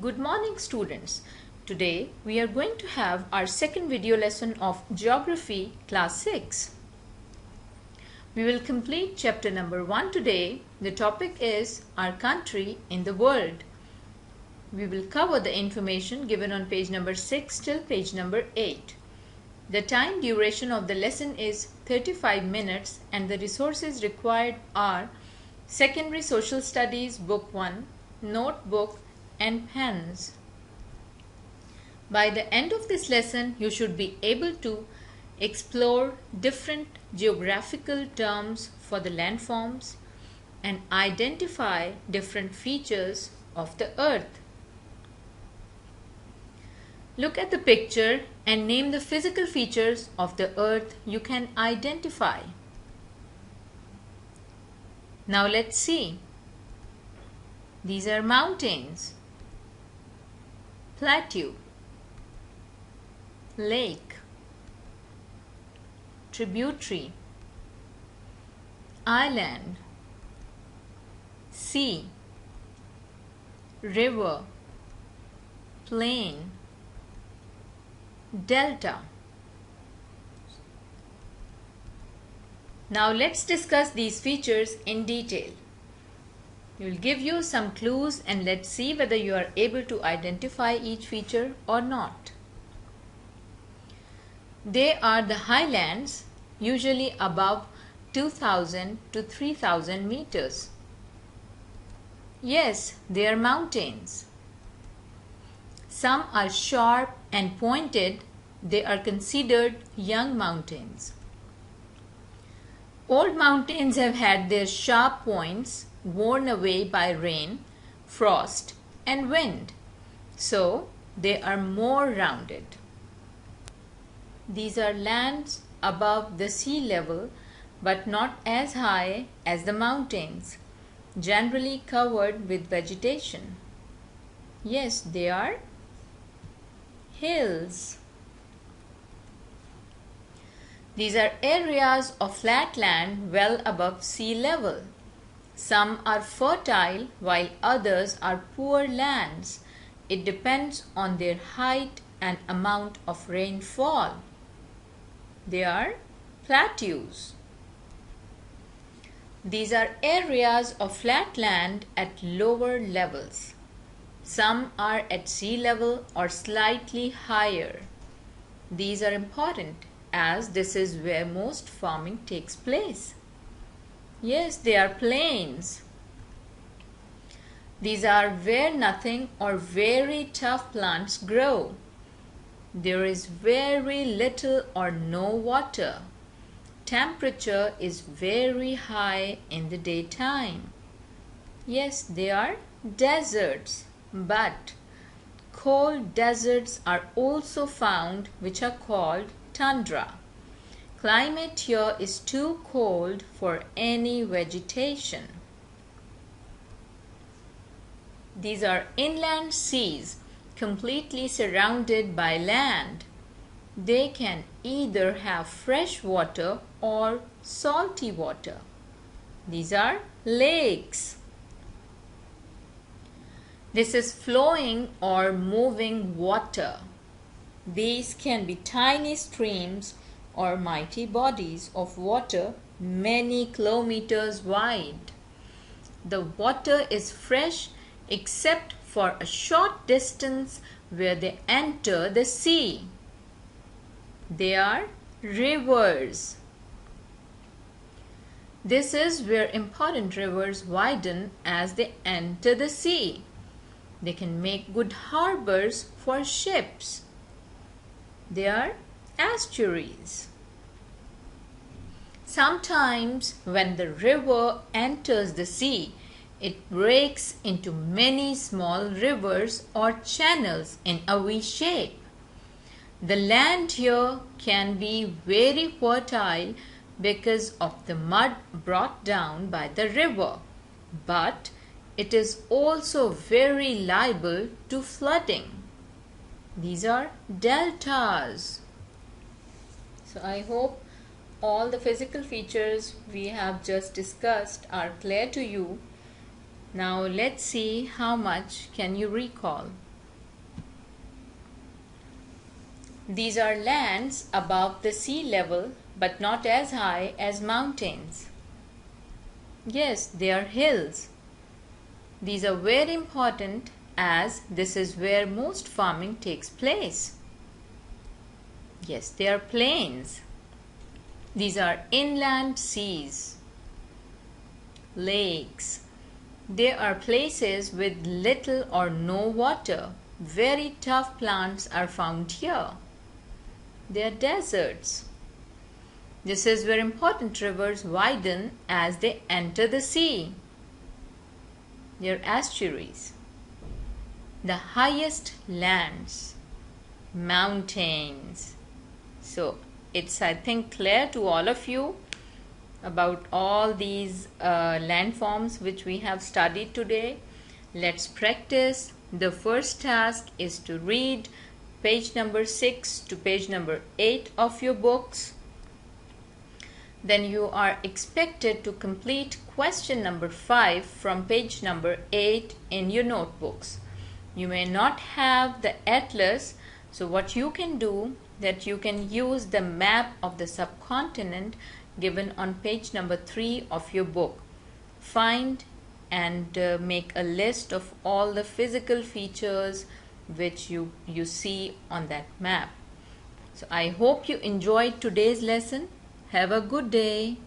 Good morning, students. Today we are going to have our second video lesson of Geography Class 6. We will complete chapter number 1 today. The topic is our country in the world. We will cover the information given on page number 6 till page number 8. The time duration of the lesson is 35 minutes and the resources required are Secondary Social Studies Book 1, Notebook and pens. By the end of this lesson, you should be able to explore different geographical terms for the landforms and identify different features of the earth. Look at the picture and name the physical features of the earth you can identify. Now let's see. These are mountains, plateau, lake, tributary, island, sea, river, plain, delta. Now let's discuss these features in detail. We will give you some clues and let's see whether you are able to identify each feature or not. They are the highlands, usually above 2000 to 3000 meters. Yes, they are mountains. Some are sharp and pointed. They are considered young mountains. Old mountains have had their sharp points worn away by rain, frost, and wind, so they are more rounded. These are lands above the sea level, but not as high as the mountains, generally covered with vegetation. Yes, they are hills. These are areas of flat land well above sea level. Some are fertile while others are poor lands. It depends on their height and amount of rainfall. They are plateaus. These are areas of flat land at lower levels. Some are at sea level or slightly higher. These are important as this is where most farming takes place. Yes, they are plains. These are where nothing or very tough plants grow. There is very little or no water. Temperature is very high in the daytime. Yes, they are deserts, but cold deserts are also found which are called tundra. Climate here is too cold for any vegetation. These are inland seas completely surrounded by land. They can either have fresh water or salty water. These are lakes. This is flowing or moving water. These can be tiny streams or mighty bodies of water many kilometers wide. The water is fresh except for a short distance where they enter the sea. They are rivers. This is where important rivers widen as they enter the sea. They can make good harbors for ships. They are estuaries. Sometimes when the river enters the sea, it breaks into many small rivers or channels in a V shape. The land here can be very fertile because of the mud brought down by the river, but it is also very liable to flooding. These are deltas. So I hope all the physical features we have just discussed are clear to you. Now let's see how much can you recall. These are lands above the sea level but not as high as mountains. Yes, they are hills. These are very important as this is where most farming takes place. Yes, they are plains. These are inland seas. Lakes. They are places with little or no water. Very tough plants are found here. They are deserts. This is where important rivers widen as they enter the sea. They are estuaries. The highest lands. Mountains. So it's, I think, clear to all of you about all these landforms which we have studied today. Let's practice. The first task is to read page number 6 to page number 8 of your books. Then you are expected to complete question number 5 from page number 8 in your notebooks. You may not have the atlas, so what you can do that you can use the map of the subcontinent given on page number 3 of your book. Find and make a list of all the physical features which you see on that map. So I hope you enjoyed today's lesson. Have a good day.